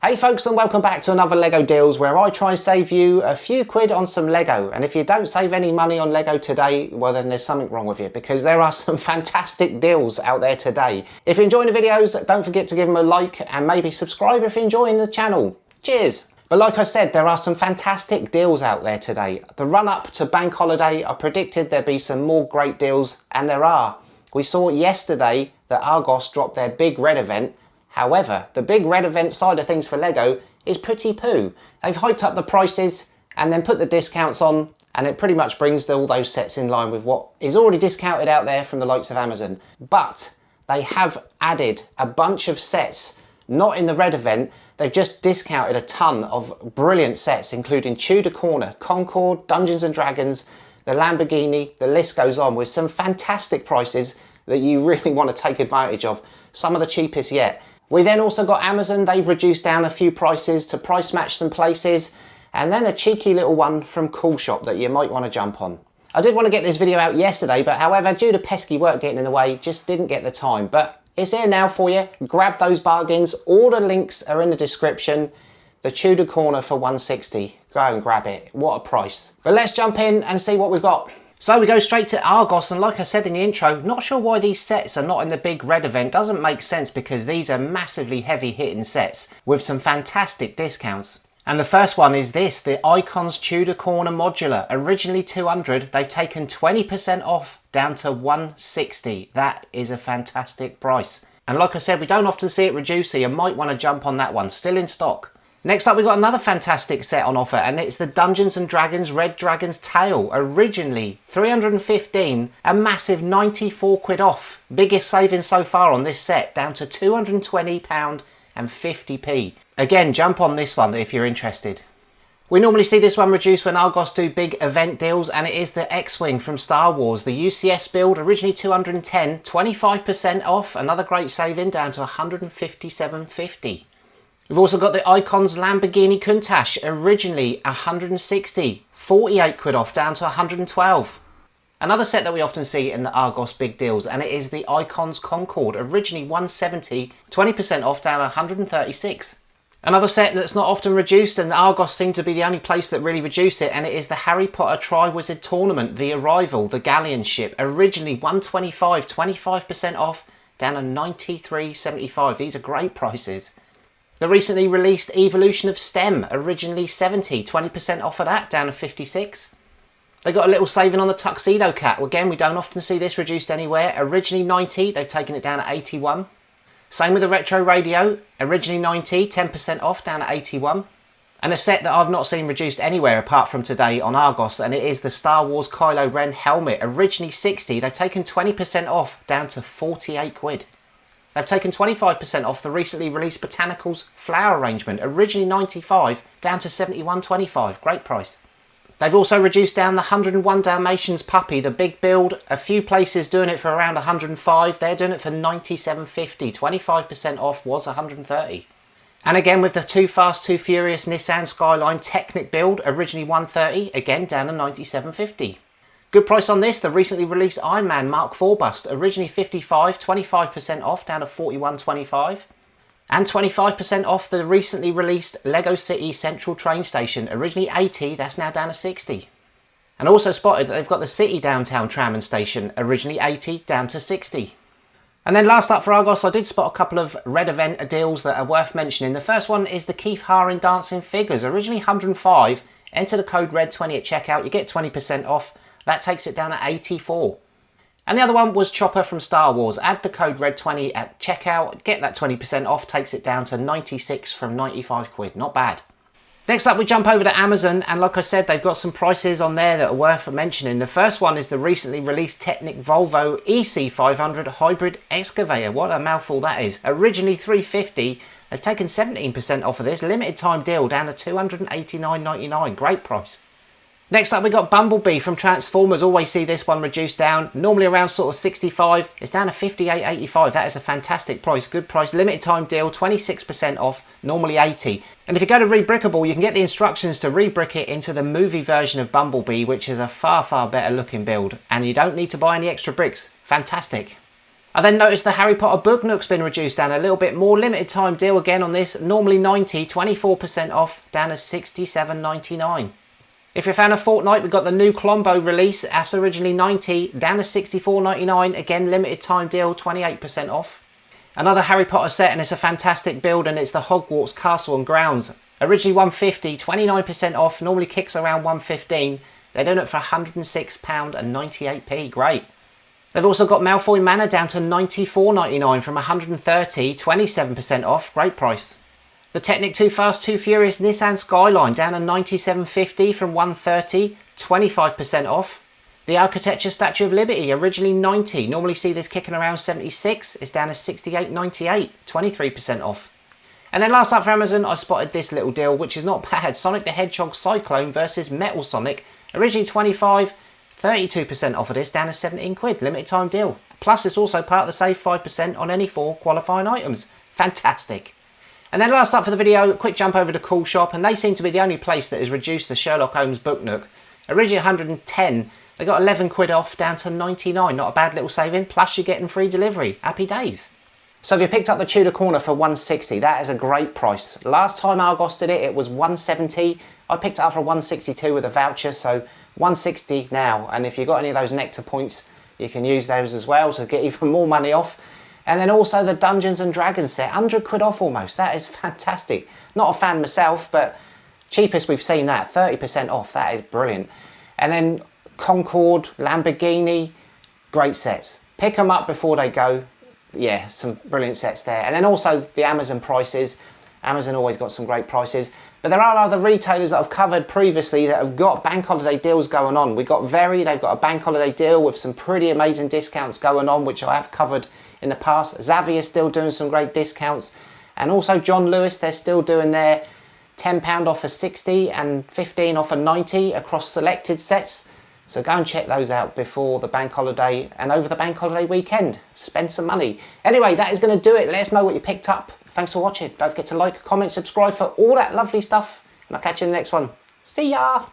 Hey folks, and welcome back to another LEGO Deals, where I try and save you a few quid on some LEGO. And if you don't save any money on LEGO today, well then there's something wrong with you, because there are some fantastic deals out there today. If you're enjoying the videos, don't forget to give them a like and maybe subscribe if you're enjoying the channel. Cheers! But like I said, there are some fantastic deals out there today. The run up to Bank Holiday, I predicted there'd be some more great deals, and there are. We saw yesterday that Argos dropped their big red event. However, the big red event side of things for LEGO is pretty poo. They've hiked up the prices and then put the discounts on, and it pretty much brings all those sets in line with what is already discounted out there from the likes of Amazon. But they have added a bunch of sets, not in the red event. They've just discounted a ton of brilliant sets, including Tudor Corner, Concorde, Dungeons and Dragons, the Lamborghini, the list goes on, with some fantastic prices that you really want to take advantage of. Some of the cheapest yet. We then also got Amazon. They've reduced down a few prices to price match some places, and then a cheeky little one from COOLSHOP that you might want to jump on. I did want to get this video out yesterday, but however, due to pesky work getting in the way, just didn't get the time. But it's here now for you. Grab those bargains. All the links are in the description. The Tudor Corner for 160. Go and grab it. What a price. But let's jump in and see what we've got. So we go straight to Argos, and like I said in the intro, not sure why these sets are not in the big red event. Doesn't make sense, because these are massively heavy hitting sets with some fantastic discounts. And the first one is this, the Icons Tudor Corner Modular. Originally 200, they've taken 20% off down to 160. That is a fantastic price. And like I said, we don't often see it reduced, so you might want to jump on that one. Still in stock. Next up, we've got another fantastic set on offer, and it's the Dungeons and Dragons Red Dragon's Tail. Originally 315, a massive 94 quid off. Biggest savings so far on this set, down to £220 and 50p. Again, jump on this one if you're interested. We normally see this one reduced when Argos do big event deals, and it is the X-Wing from Star Wars. The UCS build, originally 210, 25% off. Another great saving, down to 157.50. We've also got the Icons Lamborghini Countach, originally 160, 48 quid off, down to 112. Another set that we often see in the Argos big deals, and it is the Icons Concorde, originally 170, 20% off, down to 136. Another set that's not often reduced, and the Argos seem to be the only place that really reduced it, and it is the Harry Potter Triwizard Tournament, the Arrival, the Galleon ship, originally 125, 25% off, down to 93.75. These are great prices. The recently released Evolution of STEM, originally 70, 20% off of that, down to 56. They got a little saving on the Tuxedo Cat. Again, we don't often see this reduced anywhere. Originally 90, they've taken it down to 81. Same with the Retro Radio, originally 90, 10% off, down to 81. And a set that I've not seen reduced anywhere apart from today on Argos, and it is the Star Wars Kylo Ren helmet, originally 60, they've taken 20% off, down to 48 quid. They've taken 25% off the recently released Botanicals flower arrangement, originally 95, down to 71.25. Great price. They've also reduced down the 101 Dalmatians puppy, the big build. A few places doing it for around 105. They're doing it for 97.50. 25% off was 130. And again with the Too Fast Too Furious Nissan Skyline Technic build, originally 130, again down to 97.50. Good price on this, the recently released Iron Man Mark IV bust, originally 55, 25% off, down to 41.25. And 25% off the recently released Lego City Central Train Station, originally 80, that's now down to 60. And also spotted that they've got the City Downtown Tram and Station, originally 80, down to 60. And then last up for Argos, I did spot a couple of red event deals that are worth mentioning. The first one is the Keith Haring Dancing Figures, originally 105, enter the code RED20 at checkout, you get 20% off. That takes it down to 84. And the other one was Chopper from Star Wars. Add the code RED20 at checkout, get that 20% off, takes it down to 96 from 95 quid. Not bad. Next up, we jump over to Amazon, and like I said, they've got some prices on there that are worth mentioning. The first one is the recently released Technic Volvo EC500 Hybrid Excavator. What a mouthful that is. Originally 350, they've taken 17% off of this. Limited time deal down to 289.99. Great price. Next up, we got Bumblebee from Transformers. Always see this one reduced down, normally around sort of 65. It's down to 58.85. That is a fantastic price, good price. Limited time deal, 26% off, normally 80. And if you go to Rebrickable, you can get the instructions to rebrick it into the movie version of Bumblebee, which is a far, far better looking build. And you don't need to buy any extra bricks. Fantastic. I then noticed the Harry Potter book nook's been reduced down a little bit more. Limited time deal again on this. Normally 90, 24% off, down to 67.99. If you're a fan of Fortnite, we've got the new Colombo release. That's originally 90, down to 64.99. Again, limited time deal, 28% off. Another Harry Potter set, and it's a fantastic build, and it's the Hogwarts Castle and Grounds. Originally 150, 29% off. Normally kicks around 115. They're doing it for £106.98. Great. They've also got Malfoy Manor down to £94.99 from £130, 27% off. Great price. The Technic Too Fast Too Furious Nissan Skyline down to £97.50 from £130, 25% off. The Architecture Statue of Liberty, originally £90, normally see this kicking around £76, it's down to £68.98, 23% off. And then last up for Amazon, I spotted this little deal, which is not bad. Sonic the Hedgehog Cyclone versus Metal Sonic, originally 25, 32% off of this, down to 17 quid, limited time deal. Plus it's also part of the save 5% on any 4 qualifying items. Fantastic. And then last up for the video, quick jump over to COOLSHOP, and they seem to be the only place that has reduced the Sherlock Holmes book nook. Originally 110, they got 11 quid off, down to 99, not a bad little saving, plus you're getting free delivery. Happy days. So if you picked up the Tudor Corner for 160, that is a great price. Last time Argos did it, it was 170. I picked it up for 162 with a voucher, so 160 now. And if you've got any of those Nectar points, you can use those as well to get even more money off. And then also the Dungeons and Dragons set, 100 quid off almost. That is fantastic. Not a fan myself, but cheapest we've seen that, 30% off. That is brilliant. And then Concorde, Lamborghini, great sets. Pick them up before they go. Yeah, some brilliant sets there. And then also the Amazon prices. Amazon always got some great prices. But there are other retailers that I've covered previously that have got bank holiday deals going on. We've got Very, they've got a bank holiday deal with some pretty amazing discounts going on, which I have covered in the past. Xavier's still doing some great discounts. And also John Lewis, they're still doing their £10 off a 60 and 15 off a 90 across selected sets. So go and check those out before the bank holiday and over the bank holiday weekend. Spend some money. Anyway, that is going to do it. Let us know what you picked up. Thanks for watching. Don't forget to like, comment, subscribe for all that lovely stuff. And I'll catch you in the next one. See ya!